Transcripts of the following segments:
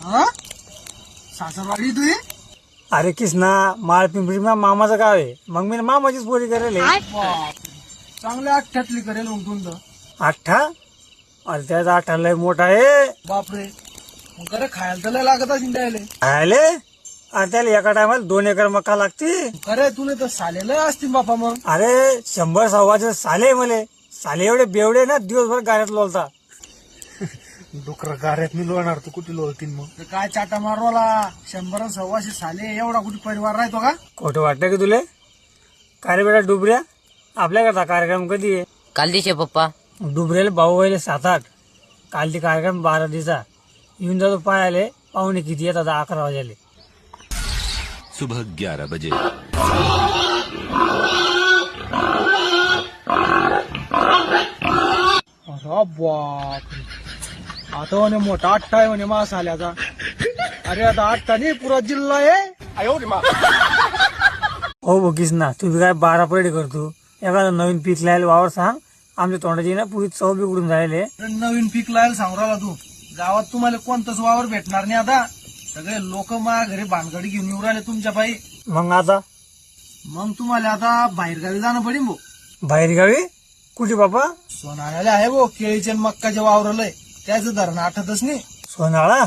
हा सासरवाडी तुझी? अरे किसना माळ पिंपरी मामाचं गाव आहे. मग मी मामाचीच पोरी करेल. चांगल्या अठ्ठ्यातली करेल उंटून तर. अठ्ठा? अरे त्याचा अठ्ठा लय मोठा आहे. बापरे, मग खरं खायला तर लय लागत असेल द्यायला. आले अरे त्याला एका टायमाला 2 एकर मका लागती. खरे तुला तर सालेलं असतील बापा. मग अरे 100-125 साले मले. साले एवढे बेवडे ना दिवसभर गाड्यात लोलता. डुकर गाड्यात मी लोणार तू कुठे लोळतील मग? काय चाटा मारवाला 100-125 साले एवढा कुठे परिवार राहतो का? खोटं वाटतं की तुले? काय रे बेटा डुबऱ्या, आपल्याकडचा कार्यक्रम कधी आहे? काल दिशे पप्पा. डुबऱ्याला भाऊ व्हायला 7-8. काल ते कार्यक्रम 12 दिवसा. येऊन जातो पायाले. पाहुणे किती येतात? 11 वाजले. सुबह 11 बजे. अरे बाप, आता म्हणे मोठा अट्टा आहे म्हणे मास आल्याचा. अरे आता अट्टा नाही पुरा जिल्हा आहे. हो बघीस ना, तुम्ही काय 12 परेड करतो. एखादं नवीन पीक लायला वावर सांग. आमच्या तोंडाची ना पुरी चव बिघडून राहिले. नवीन पीक लायला सांगू राहिला तू. गावात तुम्हाला कोणतंच वावर भेटणार नाही आता. सगळे लोक माझ्या घरी भानगडी घेऊन येऊ राहिले तुमच्या पायी. मग आता मग तुम्हाला आता बाहेरगावी जाणं पडेल भाऊ. बाहेर गावी? कुठे बाबा? सोनाळ्याला आहे भाऊ, केळीचे आणि मक्काचे वावरलंय. त्याचं धरण आठतच नाही. सोनाळा?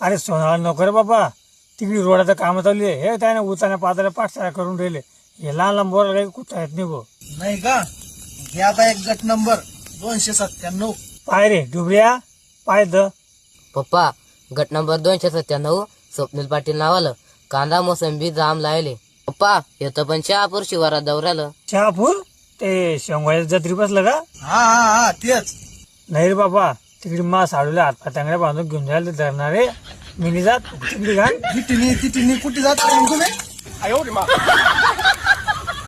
अरे सोनाळा नको रे बाबा. तिकडे रोडाचं काम चालू आहे. हे त्याने उचाण्या पाताला पाठशाळा करून राहिले. हे लहान लहान बोराला काही कुठं येत नाही भाऊ. नाही का? घे आता एक गट नंबर 297. पाय रे डुबऱ्या, पाय द. पप्पा गट नंबर 297 स्वप्नील पाटील नावाला कांदा मोसंबी जाम लायले. पप्पा येतं पण शहापूर शिवारात दौऱ्याला. शहापूर? ते शेंगवायच्या जत्री बसलं का? हा हा हा तेच. नाही रे बाबा, तिकडे मा साडूला हातपाय तांगड्या बांधून घेऊन जायला धरणार रे. मी नाही जात तिकडे घाल. तिटिनी कुठे जात तुम्ही?